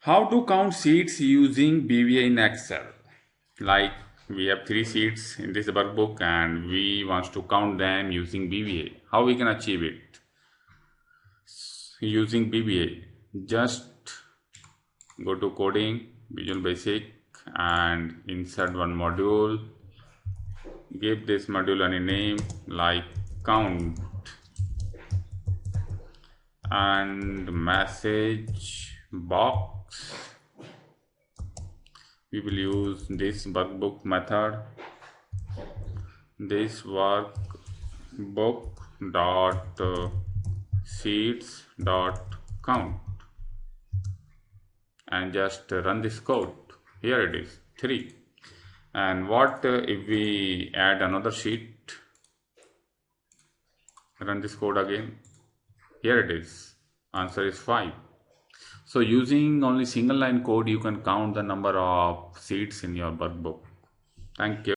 How to count sheets using VBA in Excel? Like we have 3 sheets in this workbook and we want to count them using VBA. How we can achieve it? Using VBA, just go to coding, Visual Basic, and insert one module. Give this module any name like count, and message box. We will use this workbook method. This workbook dot sheets dot count, and just run this code. Here it is 3. And what if we add another sheet? Run this code again. Here it is. Answer is 5. So using only single line code, you can count the number of sheets in your workbook. Thank you.